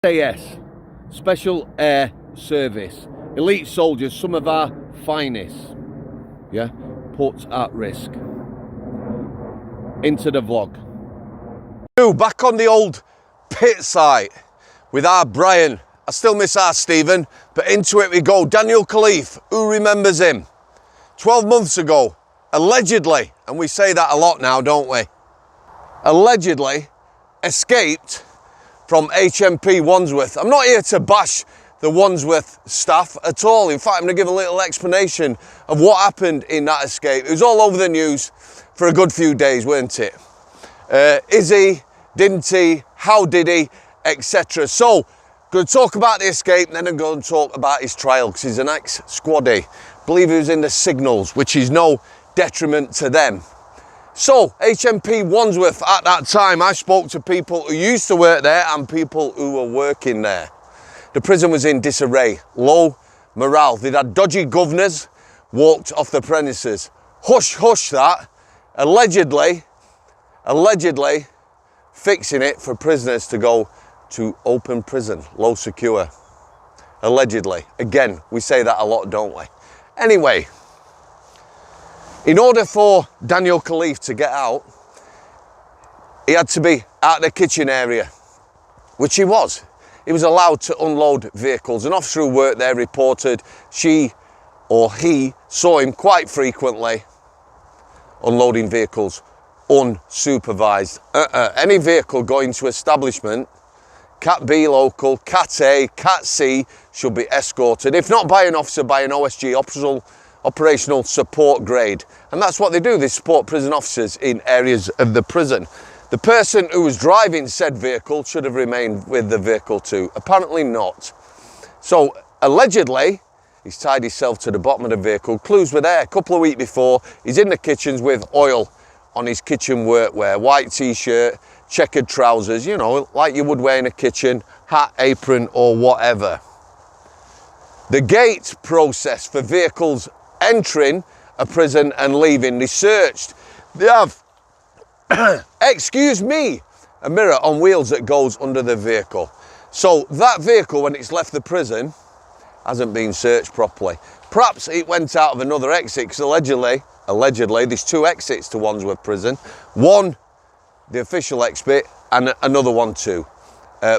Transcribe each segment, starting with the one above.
SAS, Special Air Service, elite soldiers, some of our finest, yeah, put at risk. Into the vlog. Back on the old pit site with our Brian. I still miss our Stephen, but into it we go. Daniel Khalife, who remembers him? 12 months ago, allegedly, and we say that a lot now, don't we? Allegedly escaped from HMP Wandsworth. I'm not here to bash the Wandsworth staff at all. In fact, I'm going to give a little explanation of what happened in that escape. It was all over the news for a good few days, weren't it? Is he? Didn't he? How did he? Etc. So, going to talk about the escape, and then I'm going to talk about his trial, because he's an ex-squaddie. I believe he was in the signals, which is no detriment to them. So, HMP Wandsworth, at that time, I spoke to people who used to work there and people who were working there. The prison was in disarray, low morale. They'd had dodgy governors, walked off the premises. Hush, hush that. Allegedly fixing it for prisoners to go to open prison, low secure. Allegedly. Again, we say that a lot, don't we? Anyway, in order for Daniel Khalife to get out, he had to be out of the kitchen area, which he was. He was allowed to unload vehicles. An officer who worked there reported she or he saw him quite frequently unloading vehicles unsupervised. Any vehicle going to establishment, Cat B local, Cat A, Cat C, should be escorted, if not by an officer, by an OSG, operational support grade. And that's what they do, they support prison officers in areas of the prison. The person who was driving said vehicle should have remained with the vehicle too. Apparently not. So, allegedly, he's tied himself to the bottom of the vehicle. Clues were there. A couple of weeks before, he's in the kitchens with oil on his kitchen workwear, white t-shirt, checkered trousers, you know, like you would wear in a kitchen, hat, apron, or whatever. The gate process for vehicles entering a prison and leaving, they searched. They have, excuse me, a mirror on wheels that goes under the vehicle. So that vehicle, when it's left the prison, hasn't been searched properly. Perhaps it went out of another exit, because allegedly, there's two exits to Wandsworth Prison. One, the official exit, and another one too.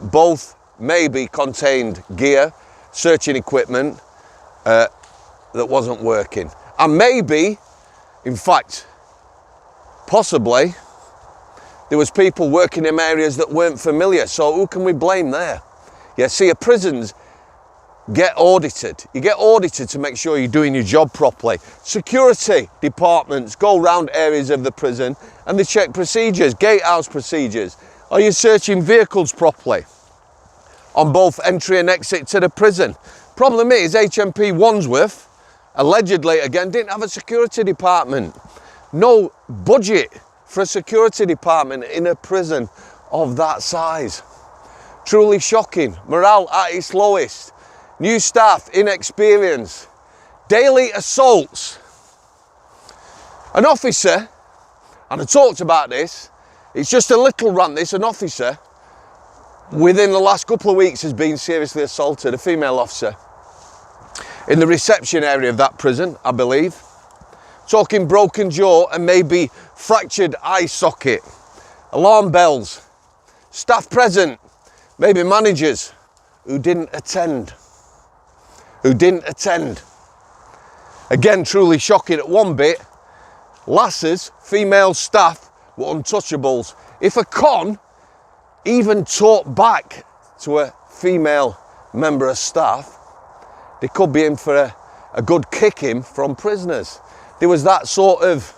Both maybe contained gear, searching equipment that wasn't working. And maybe, in fact, possibly, there was people working in areas that weren't familiar. So who can we blame there? Yeah, see, prisons get audited. You get audited to make sure you're doing your job properly. Security departments go around areas of the prison and they check procedures, gatehouse procedures. Are you searching vehicles properly on both entry and exit to the prison? Problem is, HMP Wandsworth, allegedly again, didn't have a security department. No budget for a security department in a prison of that size. Truly shocking. Morale at its lowest. New staff, inexperience, daily assaults. An officer, and I talked about this, it's just a little rant this, an officer within the last couple of weeks has been seriously assaulted, a female officer, in the reception area of that prison, I believe. Talking broken jaw and maybe fractured eye socket. Alarm bells. Staff present, maybe managers who didn't attend. Again, truly shocking at one bit. Lasses, female staff, were untouchables. If a con even talked back to a female member of staff, they could be in for a good kicking from prisoners. There was that sort of,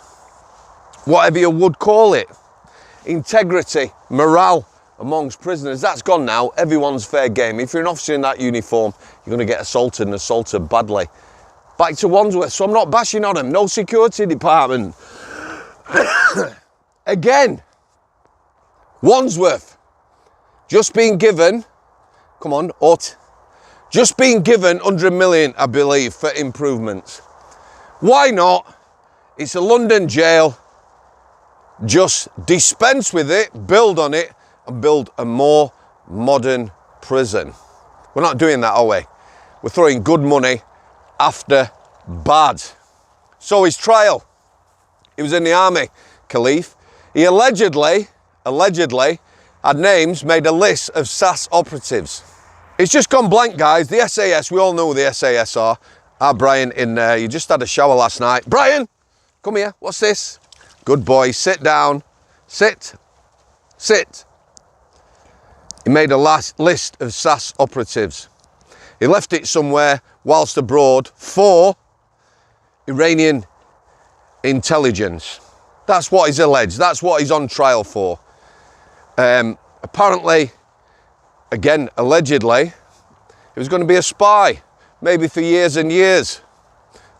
whatever you would call it, integrity, morale amongst prisoners. That's gone now. Everyone's fair game. If you're an officer in that uniform, you're going to get assaulted and assaulted badly. Back to Wandsworth. So I'm not bashing on them. No security department. Again, Wandsworth just been given, come on, just been given 100 million, I believe, for improvements. Why not? It's a London jail. Just dispense with it, build on it, and build a more modern prison. We're not doing that, are we? We're throwing good money after bad. So his trial. He was in the army, Khalife. He allegedly had names, made a list of SAS operatives. It's just gone blank, guys. The SAS, we all know who the SAS are. Brian in there. You just had a shower last night. Brian, come here. What's this? Good boy. Sit down. Sit. Sit. He made a list of SAS operatives. He left it somewhere whilst abroad for Iranian intelligence. That's what he's alleged. That's what he's on trial for. Apparently, again, allegedly, he was going to be a spy, maybe for years and years.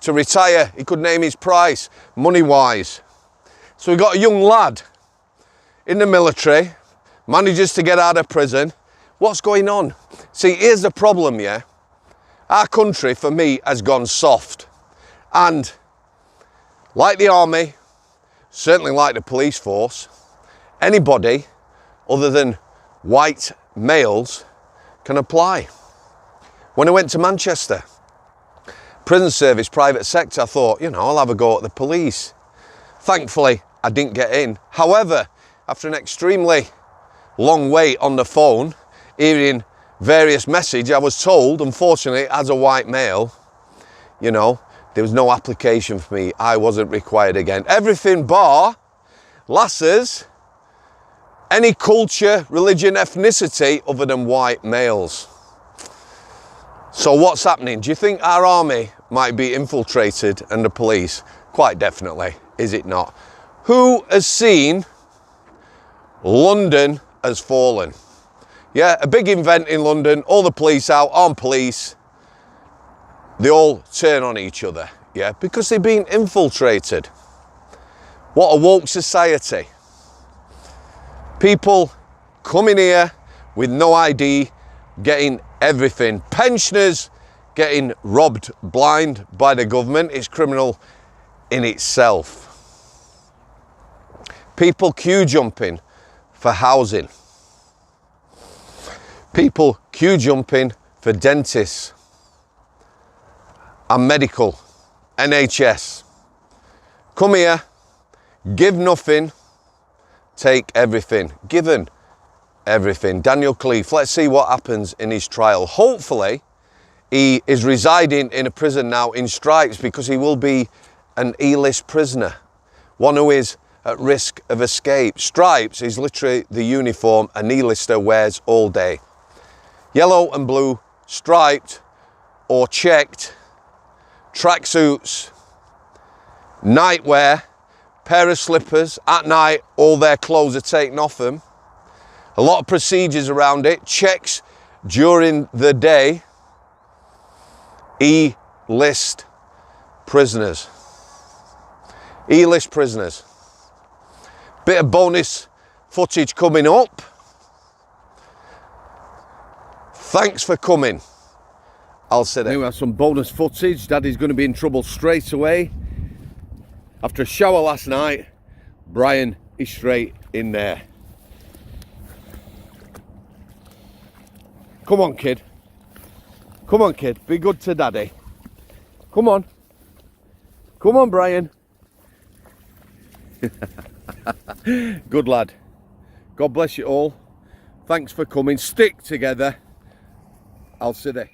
To retire, he could name his price, money-wise. So we got a young lad in the military, manages to get out of prison. What's going on? See, here's the problem, yeah? Our country, for me, has gone soft. And like the army, certainly like the police force, anybody other than white males can apply. When I went to Manchester, prison service, private sector, I thought, you know, I'll have a go at the police. Thankfully, I didn't get in. However, after an extremely long wait on the phone, hearing various messages, I was told, unfortunately, as a white male, you know, there was no application for me. I wasn't required again. Everything bar lasses, any culture, religion, ethnicity other than white males. So what's happening? Do you think our army might be infiltrated and the police? Quite definitely, is it not? Who has seen London Has Fallen? Yeah, a big event in London, all the police out, armed police. They all turn on each other, yeah, because they've been infiltrated. What a woke society. People coming here with no ID, getting everything. Pensioners getting robbed blind by the government. It's criminal in itself. People queue jumping for housing. People queue jumping for dentists and medical, NHS. Come here, give nothing, take everything. Given everything. Daniel Khalife, let's see what happens in his trial. Hopefully, he is residing in a prison now in Stripes because he will be an E-list prisoner, one who is at risk of escape. Stripes is literally the uniform an E-lister wears all day. Yellow and blue, striped or checked, tracksuits, nightwear, pair of slippers. At night, all their clothes are taken off them. A lot of procedures around it. Checks during the day. E-list prisoners. E-list prisoners. Bit of bonus footage coming up. Thanks for coming. I'll sit there. We have some bonus footage. Daddy's going to be in trouble straight away. After a shower last night, Brian is straight in there. Come on, kid. Come on, kid. Be good to Daddy. Come on. Come on, Brian. Good lad. God bless you all. Thanks for coming. Stick together. I'll see you there.